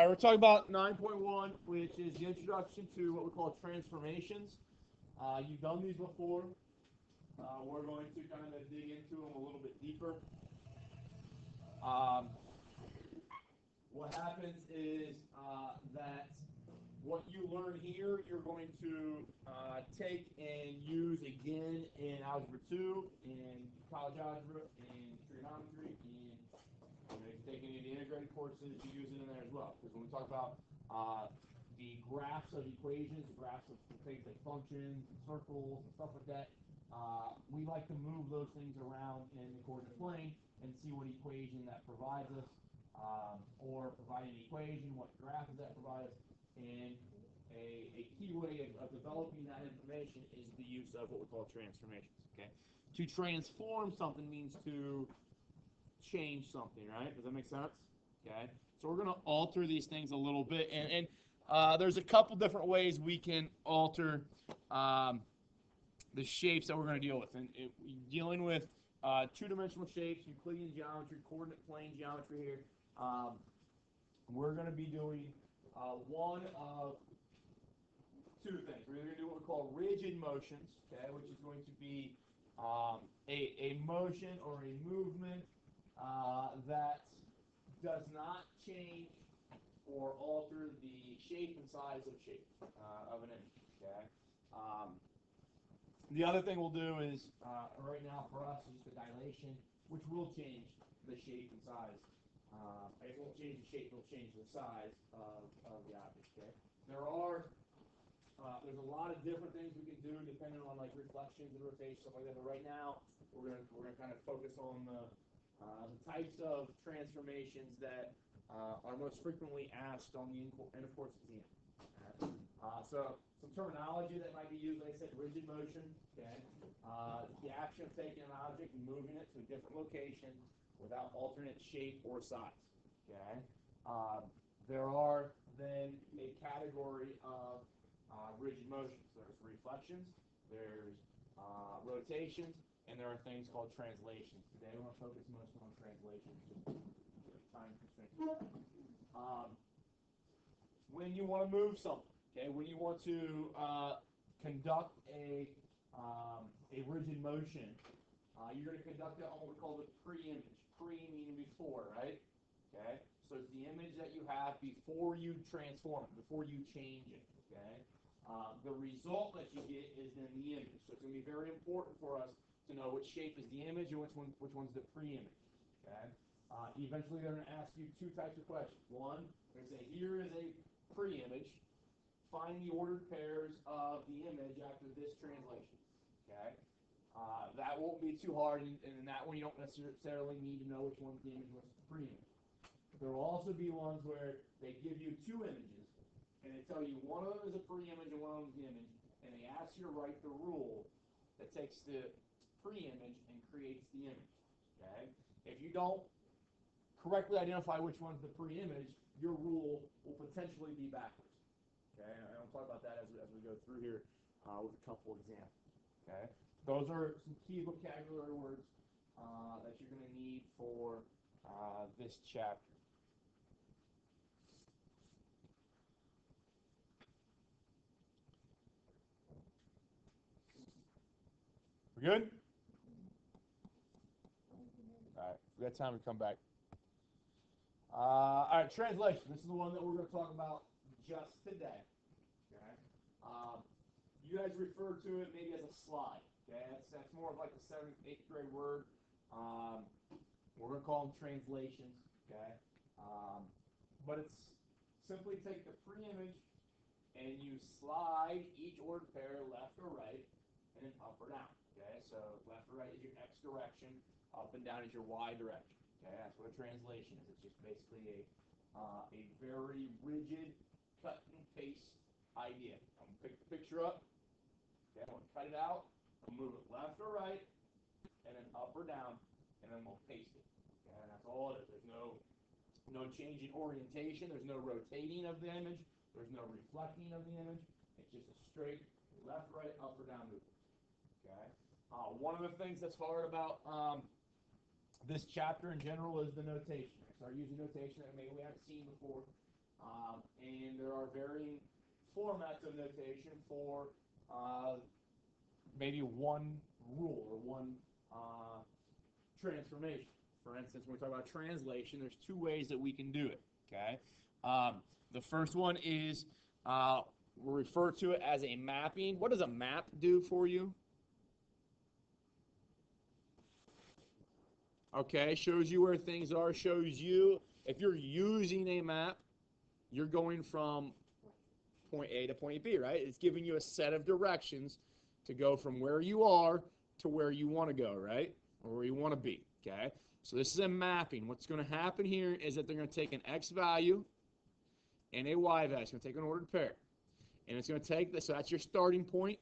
right, we're talking about 9.1, which is the introduction to what we call transformations. You've done these before. We're going to kind of dig into them a little bit deeper. Um, what happens is that what you learn here, you're going to take and use again in Algebra 2, in college algebra, in trigonometry, in if you take any of the integrated courses, you use it in there as well. Because when we talk about the graphs of equations, the graphs of things like functions, and circles, and stuff like that, we like to move those things around in the coordinate plane and see what equation that provides us, or providing an equation, what graph does that provide us, and a key way of developing that information is the use of what we call transformations. Okay, to transform something means to change something, right? Does that make sense? Okay, so we're going to alter these things a little bit, and there's a couple different ways we can alter the shapes that we're going to deal with. And dealing with two-dimensional shapes, Euclidean geometry, coordinate plane geometry here, we're going to be doing one of two things. We're going to do what we call rigid motions, okay, which is going to be a motion or a movement that does not change or alter the shape and size of an image. Okay. The other thing we'll do is right now for us is just a dilation, which will change the shape and size. It won't change the shape; it'll change the size of the object. Okay. There's a lot of different things we can do depending on like reflections and rotation, stuff like that. But right now, we're gonna kind of focus on the types of transformations that are most frequently asked on the end of course exam. So some terminology that might be used, like I said, rigid motion. Okay, the action of taking an object and moving it to a different location without alternate shape or size. Okay, there are then a category of rigid motions. There's reflections, there's rotations, and there are things called translations. Today we're going to focus most on translations. Time constraints. When you want to move something, okay, when you want to conduct a rigid motion, you're going to conduct it on what we call the pre-image. Pre meaning before, right? Okay, so it's the image that you have before you transform it, before you change it. Okay, the result that you get is then the image. So it's going to be very important for us to know which shape is the image and which one's the pre-image. Okay. Eventually, they're going to ask you two types of questions. One, they're going to say, here is a pre-image. Find the ordered pairs of the image after this translation. Okay. That won't be too hard, and in that one, you don't necessarily need to know which one's the image and what's the pre-image. There will also be ones where they give you two images, and they tell you one of them is a pre-image and one of them is the image, and they ask you to write the rule that takes the pre-image and creates the image. Okay? If you don't correctly identify which one's the pre-image, your rule will potentially be backwards. Okay? And I'll talk about that as we go through here with a couple examples. Okay? Those are some key vocabulary words that you're going to need for this chapter. We good? All right, we got time to come back. All right, translation. This is the one that we're going to talk about just today. Okay. You guys refer to it maybe as a slide. Okay, that's more of like a 7th, 8th grade word. We're going to call them translations. Okay. But it's simply take the pre-image and you slide each ordered pair left or right, and then up or down. Okay, so left or right is your X direction, up and down is your Y direction. Okay, that's what a translation is. It's just basically a very rigid cut and paste idea. I'm going to pick the picture up. Okay, I'm going to cut it out. I'm going to move it left or right, and then up or down, and then we'll paste it. Okay, and that's all it is. There's no change in orientation. There's no rotating of the image. There's no reflecting of the image. It's just a straight left, right, up or down movement. Okay. One of the things that's hard about this chapter in general is the notation. I start using notation that maybe we haven't seen before. are varying formats of notation for maybe one rule or one transformation. For instance, when we talk about translation, there's two ways that we can do it. Okay, the first one is we'll refer to it as a mapping. What does a map do for you? Okay, shows you where things are, shows you, if you're using a map, you're going from point A to point B, right? It's giving you a set of directions to go from where you are to where you want to go, right? Or where you want to be, okay? So this is a mapping. What's going to happen here is that they're going to take an X value and a Y value. It's going to take an ordered pair. And it's going to take this, so that's your starting point.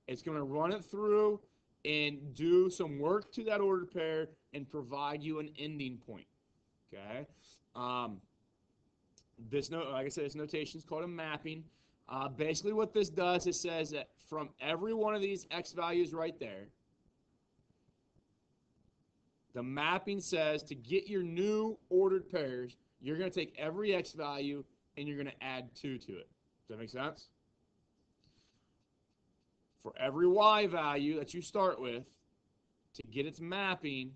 It's going to run it through and do some work to that ordered pair and provide you an ending point, okay? Like I said, this notation is called a mapping. Basically what this does, it says that from every one of these X values right there, the mapping says to get your new ordered pairs, you're going to take every X value and you're going to add 2 to it. Does that make sense? For every Y value that you start with, to get its mapping,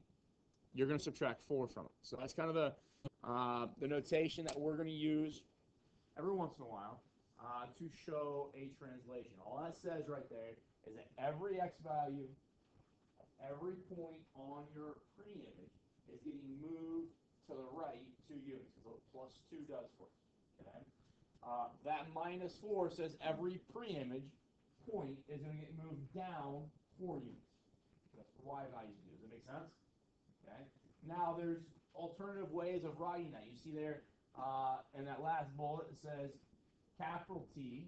you're going to subtract 4 from it. So that's kind of the notation that we're going to use every once in a while to show a translation. All that says right there is that every X value, every point on your pre-image is getting moved to the right 2 units. So plus 2 does for it. Okay? That minus 4 says every pre-image point is going to get moved down 4 units. That's what Y values do. Does that make sense? Okay. Now there's alternative ways of writing that. You see there in that last bullet it says capital T,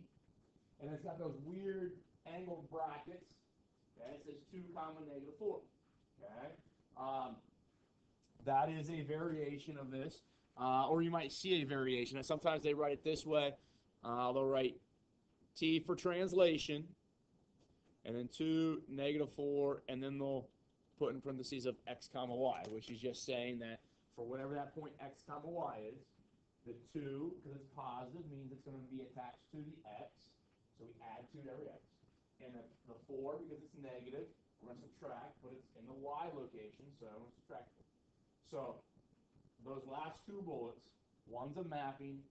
and it's got those weird angled brackets. Okay. It says 2 comma negative 4. Okay. That is a variation of this, or you might see a variation. And sometimes they write it this way. They'll write T for translation, and then 2, negative 4, and then they'll put in parentheses of X comma Y, which is just saying that for whatever that point X comma Y is, the 2, because it's positive, means it's going to be attached to the X, so we add 2 to every X. And the 4, because it's negative, we're going to subtract, but it's in the Y location, so I'm going to subtract it. So those last 2 bullets, one's a mapping,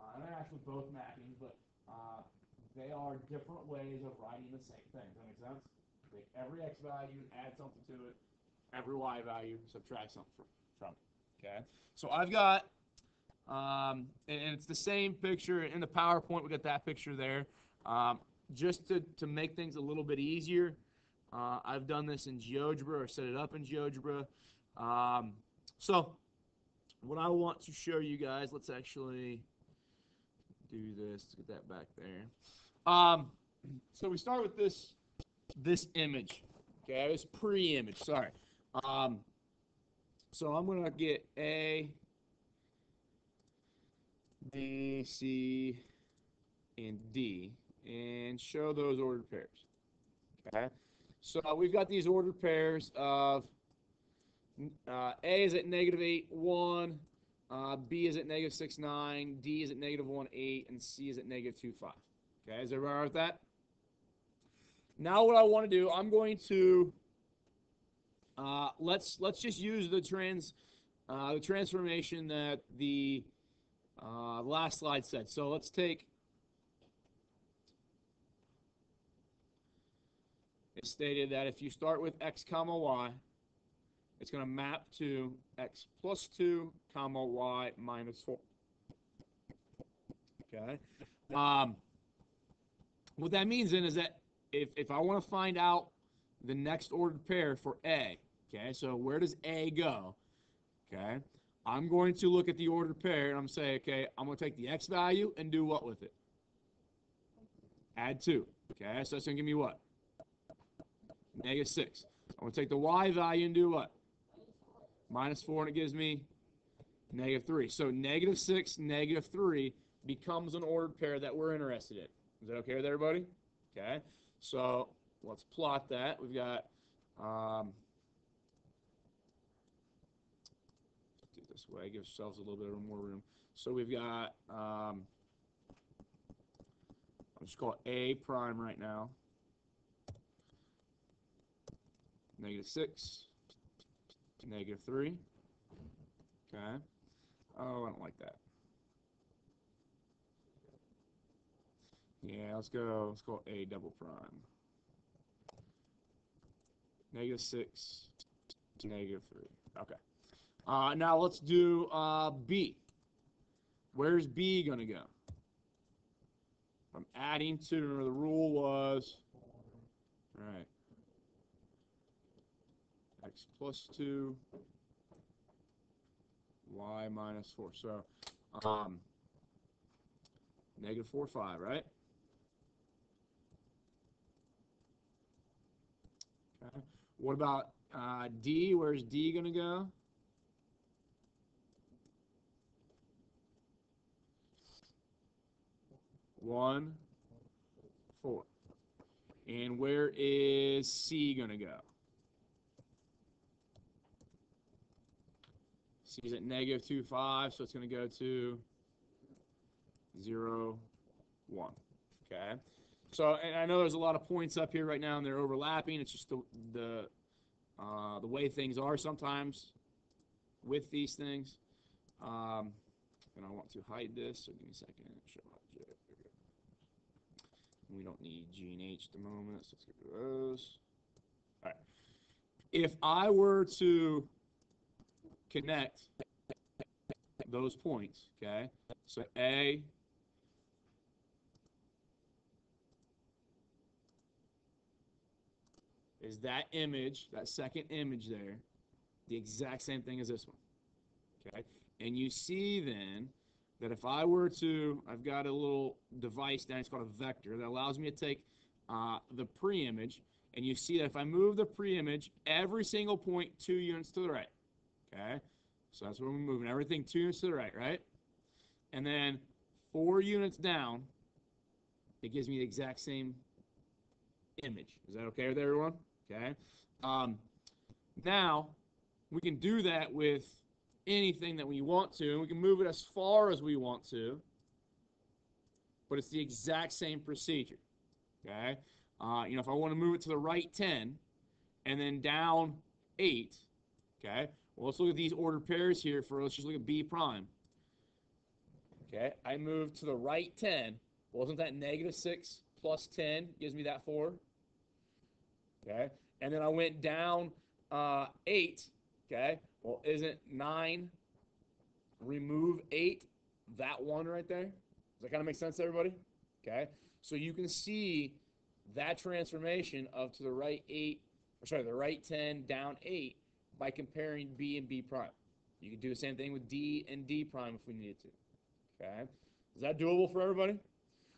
and they're actually both mappings, but they are different ways of writing the same thing. Does that make sense? Take every X value, add something to it. Every Y value, subtract something from it. Okay? So I've got, and it's the same picture in the PowerPoint. We got that picture there. Just to make things a little bit easier, I've done this in GeoGebra or set it up in GeoGebra. So what I want to show you guys, let's actually do this. Let's get that back there. So we start with this image, okay, this pre-image, sorry. So I'm going to get A, B, C, and D, and show those ordered pairs, okay? So we've got these ordered pairs of A is at negative 8, 1, B is at negative 6, 9, D is at negative 1, 8, and C is at negative 2, 5. Okay, is everybody all right with that? Now what I want to do, I'm going to let's just use the transformation that the last slide said. So let's take, it stated that if you start with X comma Y, it's going to map to X plus 2 comma Y minus 4. Okay. What that means then is that if I want to find out the next ordered pair for A, okay, so where does A go? Okay, I'm going to look at the ordered pair and I'm saying, okay, I'm going to take the X value and do what with it? Add 2. Okay, so that's going to give me what? Negative 6. I'm going to take the Y value and do what? Minus 4, and it gives me negative 3. So negative 6, negative 3 becomes an ordered pair that we're interested in. Is that okay with everybody? Okay, so let's plot that. We've got, do it this way, give ourselves a little bit more room. So we've got just call it A prime right now. -6, -3. Okay. Oh, I don't like that. Yeah, let's go A double prime. -6, -3. Okay. Now let's do B. Where's B going to go? I'm adding to, remember the rule was, right, x plus 2, y minus 4. So, -4, 5, right? Okay. What about D? Where's D going to go? One, 4. And where is C going to go? C is at -2, 5, so it's going to go to 0, 1. Okay. So, and I know there's a lot of points up here right now, and they're overlapping. It's just the way things are sometimes with these things. And I want to hide this, so give me a second. Show object. We don't need G and H at the moment, so let's get rid of those. All right. If I were to connect those points, okay, so A is that image, that second image there, the exact same thing as this one, okay? And you see then that if I were to, I've got a little device down, it's called a vector, that allows me to take the pre-image, and you see that if I move the pre-image, every single point 2 units to the right, okay? So that's where we're moving, everything 2 units to the right, right? And then 4 units down, it gives me the exact same image. Is that okay with everyone? Okay. Now, we can do that with anything that we want to, and we can move it as far as we want to, but it's the exact same procedure. Okay. If I want to move it to the right 10 and then down 8, okay. Well, let's look at these ordered pairs here. Let's just look at B prime. Okay. I moved to the right 10. Wasn't that -6 plus 10 gives me that 4? Okay, and then I went down 8. Okay, well, isn't 9 remove 8 that 1 right there? Does that kind of make sense to everybody? Okay, so you can see that transformation of to the right 8, or sorry, the right 10 down 8 by comparing B and B prime. You can do the same thing with D and D prime if we needed to. Okay, is that doable for everybody?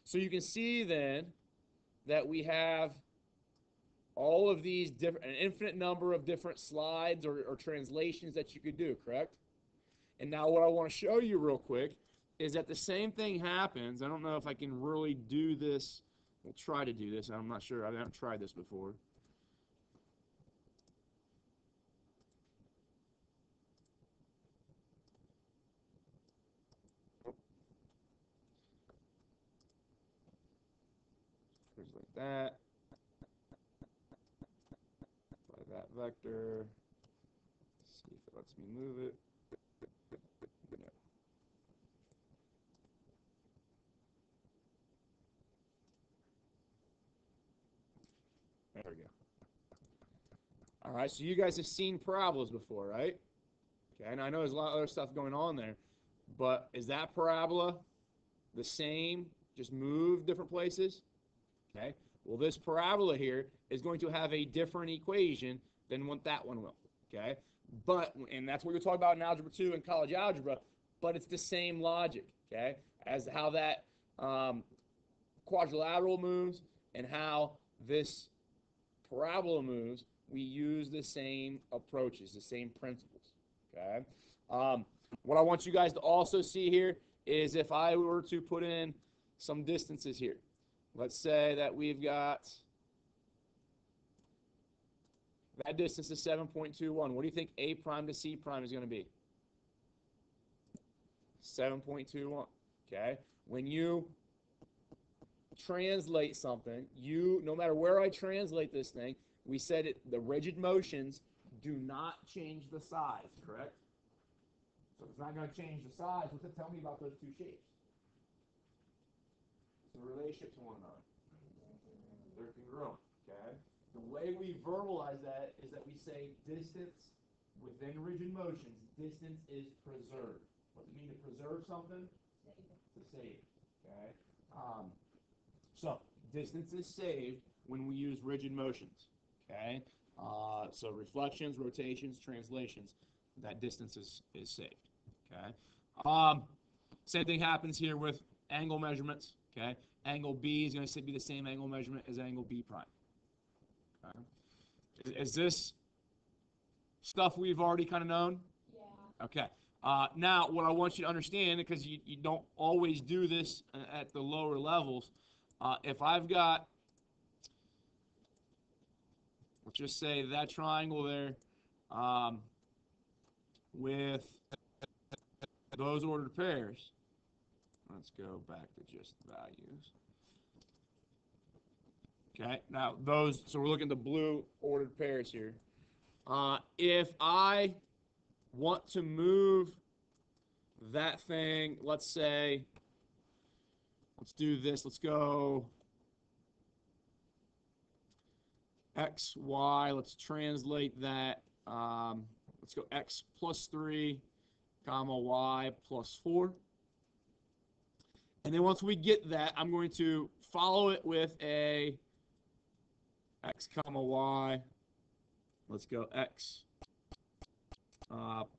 So you can see then that we have all of these different, an infinite number of different slides or translations that you could do, correct? And now what I want to show you real quick is that the same thing happens. I don't know if I can really do this. We'll try to do this. I'm not sure. I haven't tried this before. Like that. By that vector. See if it lets me move it. No. There we go. All right, so you guys have seen parabolas before, right? Okay, and I know there's a lot of other stuff going on there, but is that parabola the same, just move different places? Okay, well, this parabola here is going to have a different equation than what that one will, okay? But, and that's what we're talking about in Algebra 2 and college algebra, but it's the same logic, okay, as how that quadrilateral moves and how this parabola moves. We use the same approaches, the same principles, okay? What I want you guys to also see here is if I were to put in some distances here. Let's say that we've got that distance is 7.21. What do you think A prime to C prime is going to be? 7.21. Okay. When you translate something, no matter where I translate this thing, we said the rigid motions do not change the size, correct? So it's not going to change the size. What's it tell me about those two shapes? The relationship to one another. They're congruent, okay? The way we verbalize that is that we say distance within rigid motions, distance is preserved. What does it mean to preserve something? To save, okay? So distance is saved when we use rigid motions, okay? So reflections, rotations, translations, that distance is saved, okay? Same thing happens here with angle measurements, okay? Angle B is going to be the same angle measurement as angle B prime. Okay? Is this stuff we've already kind of known? Yeah. Okay. Now, what I want you to understand, because you don't always do this at the lower levels, if I've got, let's just say that triangle there with those ordered pairs, let's go back to just values. Okay, now so we're looking at the blue ordered pairs here. If I want to move that thing, let's say, let's do this, let's go x, y, let's translate that, let's go x plus 3, comma, y plus 4. And then once we get that, I'm going to follow it with a x, comma, y, let's go x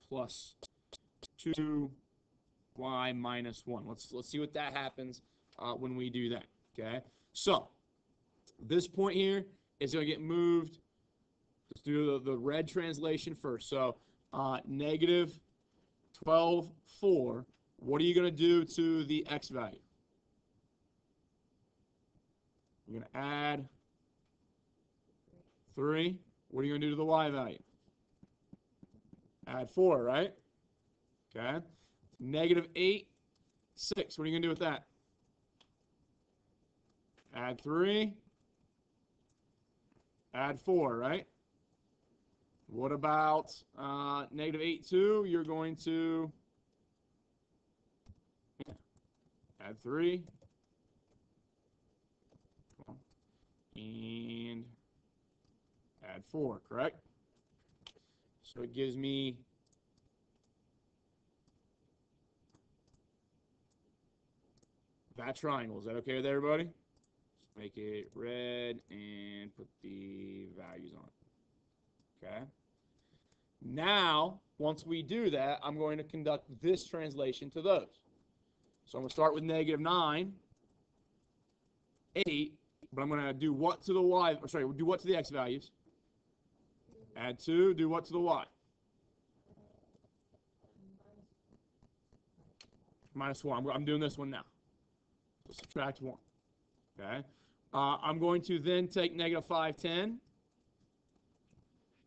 plus 2, y minus 1. Let's see what that happens when we do that, okay? So this point here is going to get moved. Let's do the red translation first. So negative 12, 4. What are you going to do to the x value? You're going to add 3. What are you going to do to the y value? Add 4, right? Okay. Negative 8, 6. What are you going to do with that? Add 3. Add 4, right? What about negative 8, 2? You're going to add 3. And add 4, correct? So it gives me that triangle. Is that okay with everybody? Just make it red and put the values on it. Okay? Now, once we do that, I'm going to conduct this translation to those. So I'm going to start with negative 9, 8, but I'm going to do what to the y, or sorry, do what to the x values? Add 2, do what to the y? Minus 1. I'm doing this one now. So subtract 1. Okay? I'm going to then take negative 5, 10.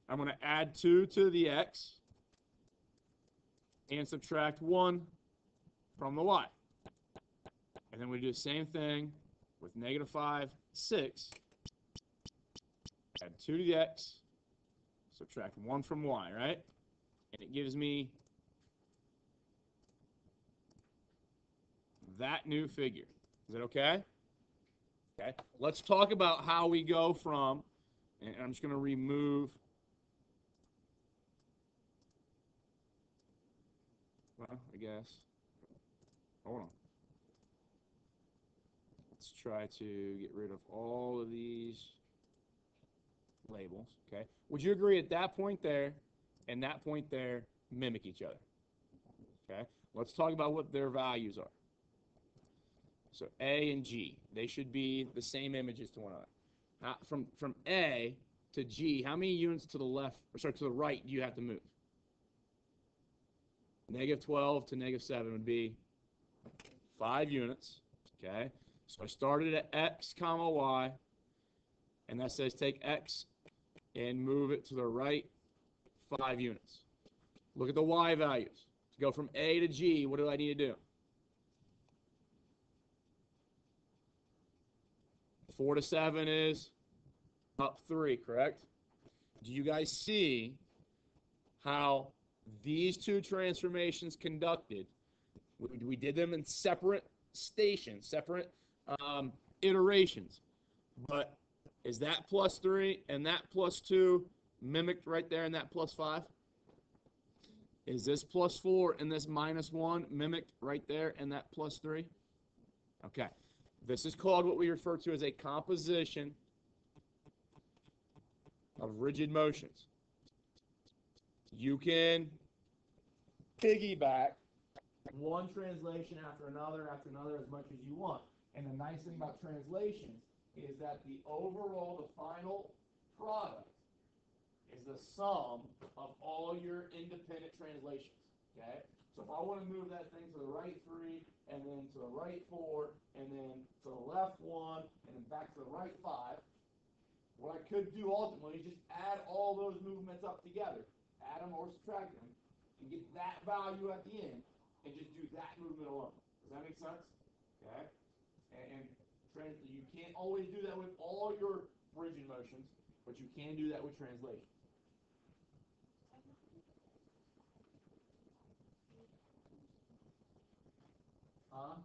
I'm going to add 2 to the x and subtract 1 from the y. And then we do the same thing with negative 5, 6. Add 2 to the x, subtract 1 from y, right? And it gives me that new figure. Is that okay? Okay. Let's talk about how we go from, and I'm just going to remove, well, I guess, hold on. Let's try to get rid of all of these labels, okay? Would you agree at that point there and that point there mimic each other? Okay? Let's talk about what their values are. So A and G, they should be the same images to one another. From A to G, how many units to the left, or sorry, to the right do you have to move? Negative 12 to negative 7 would be 5 units, okay? So I started at x, comma, y, and that says take x and move it to the right 5 units. Look at the y values. To go from A to G, what do I need to do? 4 to 7 is up 3, correct? Do you guys see how these two transformations conducted? We did them in separate stations, separate iterations. But is that plus 3 and that plus 2 mimicked right there in that plus 5? Is this plus 4 and this minus 1 mimicked right there in that plus 3? Okay. This is called what we refer to as a composition of rigid motions. You can piggyback one translation after another as much as you want. And the nice thing about translations is that the overall, the final product is the sum of all your independent translations, okay? So if I want to move that thing to the right 3, and then to the right 4, and then to the left 1, and then back to the right 5, what I could do ultimately is just add all those movements up together, add them or subtract them, and get that value at the end, and just do that movement alone. Does that make sense? Okay? And you can't always do that with all your rigid motions, but you can do that with translation. Huh?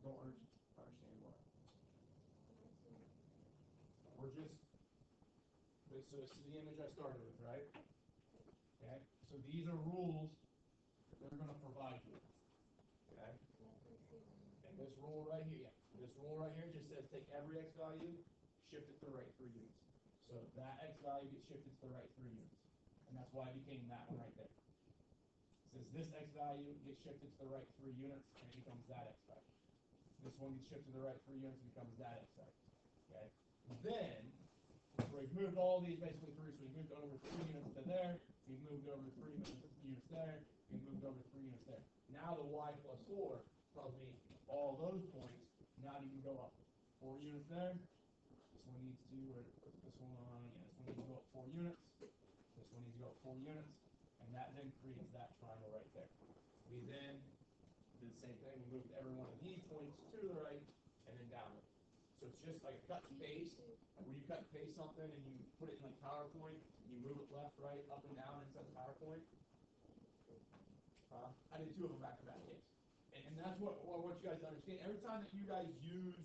Don't understand what. We're just, so this is the image I started with, right? Okay? So these are rules that they're going to provide you. Okay? And this rule right here, this rule right here just says take every x value, shift it to the right 3 units. So that x value gets shifted to the right 3 units. And that's why it became that one right there. It says this x value gets shifted to the right 3 units, and it becomes that x value. This one gets shifted to the right 3 units, and becomes that x value. Okay? Then, so we've moved all these basically through, so we moved over 3 units to there, we moved over 3 units there, we moved over 3 units there. Now the y plus 4 tells me all those points, now you can go up 4 units there. This one needs to, or put this one on, yeah, this one needs to go up 4 units. This one needs to go up 4 units. And that then creates that triangle right there. We then did the same thing. We moved every one of these points to the right and then downward. So it's just like a cut and paste. Where you cut and paste something and you put it in like PowerPoint, and you move it left, right, up and down inside the PowerPoint. I did 2 of them back to back, yes. And that's what I want you guys to understand. Every time that you guys use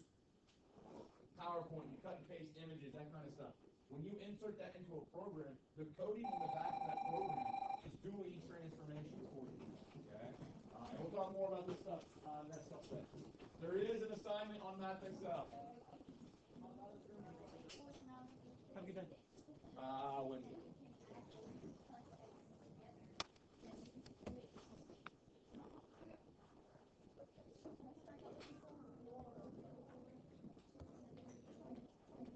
PowerPoint, you cut and paste images, that kind of stuff. When you insert that into a program, the coding in the back of that program is doing transformation for you. Okay? And we'll talk more about this stuff next couple days. There is an assignment on Math Excel. Have a good day.